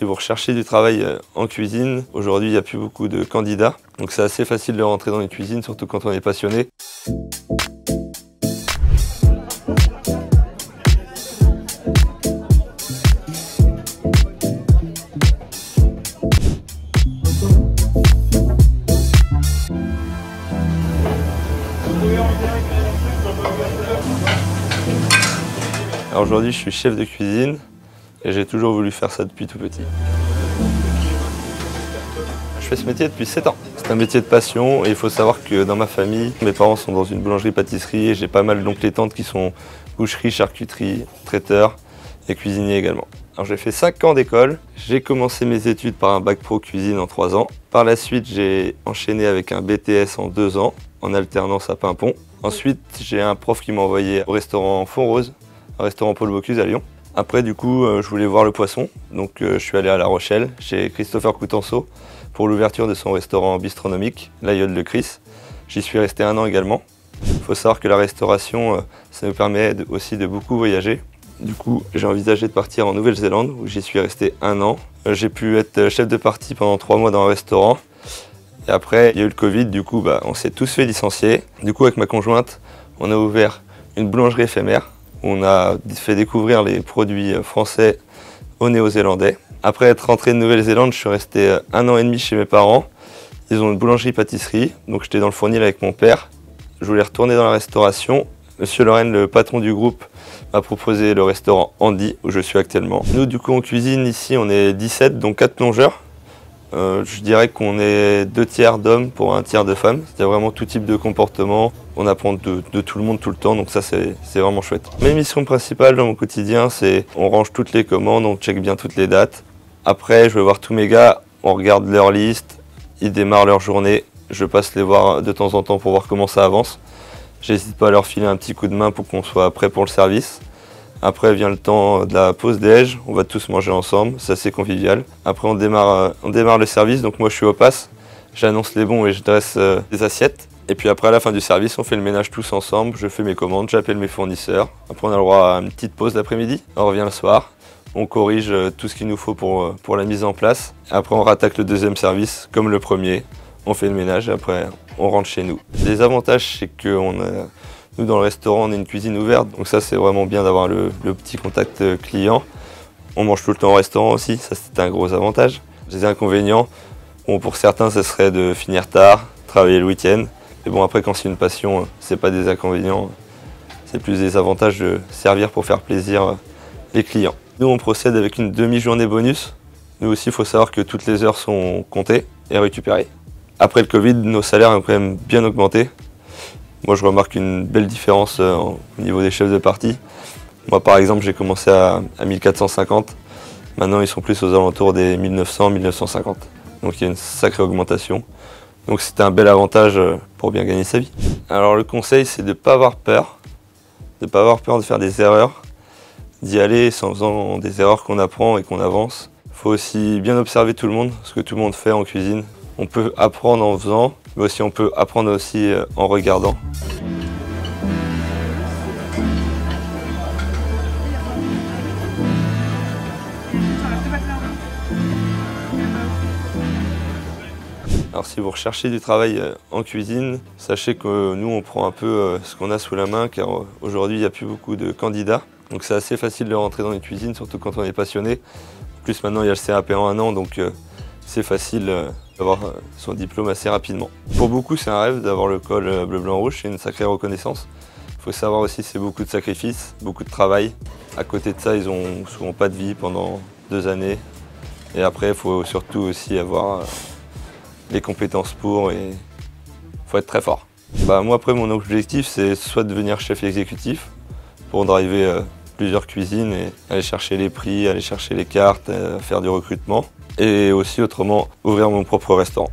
si vous recherchez du travail en cuisine, aujourd'hui il n'y a plus beaucoup de candidats, donc c'est assez facile de rentrer dans les cuisines, surtout quand on est passionné. Alors aujourd'hui je suis chef de cuisine et j'ai toujours voulu faire ça depuis tout petit. Je fais ce métier depuis 7 ans. C'est un métier de passion et il faut savoir que dans ma famille, mes parents sont dans une boulangerie-pâtisserie et j'ai pas mal d'oncles et tantes qui sont boucherie, charcuterie, traiteurs et cuisiniers également. Alors j'ai fait 5 ans d'école, j'ai commencé mes études par un bac pro cuisine en 3 ans. Par la suite j'ai enchaîné avec un BTS en 2 ans, en alternance à Paimpont. Ensuite j'ai un prof qui m'a envoyé au restaurant Fond Rose, un restaurant Paul Bocuse à Lyon. Après du coup je voulais voir le poisson, donc je suis allé à La Rochelle chez Christopher Coutenceau pour l'ouverture de son restaurant bistronomique, l'Aïeul de Chris. J'y suis resté 1 an également. Il faut savoir que la restauration, ça nous permet aussi de beaucoup voyager. Du coup, j'ai envisagé de partir en Nouvelle-Zélande où j'y suis resté 1 an. J'ai pu être chef de partie pendant 3 mois dans un restaurant. Et après, il y a eu le Covid, du coup, on s'est tous fait licencier. Du coup, avec ma conjointe, on a ouvert une boulangerie éphémère où on a fait découvrir les produits français aux Néo-Zélandais. Après être rentré de Nouvelle-Zélande, je suis resté 1 an et demi chez mes parents. Ils ont une boulangerie-pâtisserie, donc j'étais dans le fournil avec mon père. Je voulais retourner dans la restauration. Monsieur Lorraine, le patron du groupe, m'a proposé le restaurant Andy, où je suis actuellement. Nous, du coup, en cuisine, ici, on est 17, donc 4 plongeurs. Je dirais qu'on est 2 tiers d'hommes pour 1 tiers de femmes. C'est vraiment tout type de comportement. On apprend de tout le monde tout le temps, donc ça c'est vraiment chouette. Mes missions principales dans mon quotidien, c'est on range toutes les commandes, on check bien toutes les dates. Après, je vais voir tous mes gars, on regarde leur liste, ils démarrent leur journée. Je passe les voir de temps en temps pour voir comment ça avance. J'hésite pas à leur filer un petit coup de main pour qu'on soit prêt pour le service. Après vient le temps de la pause déj, on va tous manger ensemble, c'est assez convivial. Après on démarre le service, donc moi je suis au pass, j'annonce les bons et je dresse les assiettes. Et puis après à la fin du service, on fait le ménage tous ensemble, je fais mes commandes, j'appelle mes fournisseurs. Après on a le droit à une petite pause l'après-midi, on revient le soir, on corrige tout ce qu'il nous faut pour la mise en place. Après on rattaque le deuxième service comme le premier, on fait le ménage et après on rentre chez nous. Les avantages c'est que nous, dans le restaurant, on a une cuisine ouverte, donc ça, c'est vraiment bien d'avoir le petit contact client. On mange tout le temps au restaurant aussi, ça, c'est un gros avantage. Les inconvénients, bon, pour certains, ce serait de finir tard, travailler le week-end. Mais bon, après, quand c'est une passion, c'est pas des inconvénients, c'est plus des avantages de servir pour faire plaisir les clients. Nous, on procède avec une demi-journée bonus. Nous aussi, il faut savoir que toutes les heures sont comptées et récupérées. Après le Covid, nos salaires ont quand même bien augmenté. Moi, je remarque une belle différence au niveau des chefs de partie. Moi, par exemple, j'ai commencé à 1450. Maintenant, ils sont plus aux alentours des 1900, 1950. Donc, il y a une sacrée augmentation. Donc, c'était un bel avantage pour bien gagner sa vie. Alors, le conseil, c'est de ne pas avoir peur. De ne pas avoir peur de faire des erreurs. D'y aller en faisant des erreurs qu'on apprend et qu'on avance. Il faut aussi bien observer tout le monde, ce que tout le monde fait en cuisine. On peut apprendre en faisant, mais aussi on peut apprendre aussi en regardant. Alors si vous recherchez du travail en cuisine, sachez que nous on prend un peu ce qu'on a sous la main car aujourd'hui il n'y a plus beaucoup de candidats. Donc c'est assez facile de rentrer dans les cuisines, surtout quand on est passionné. En plus maintenant il y a le CAP en 1 an, donc c'est facile d'avoir son diplôme assez rapidement. Pour beaucoup, c'est un rêve d'avoir le col bleu, blanc, rouge, c'est une sacrée reconnaissance. Il faut savoir aussi que c'est beaucoup de sacrifices, beaucoup de travail. À côté de ça, ils n'ont souvent pas de vie pendant 2 années. Et après, il faut surtout aussi avoir les compétences pour et il faut être très fort. Moi, après, mon objectif, c'est soit devenir chef exécutif pour driver plusieurs cuisines et aller chercher les prix, aller chercher les cartes, faire du recrutement. Et aussi autrement ouvrir mon propre restaurant.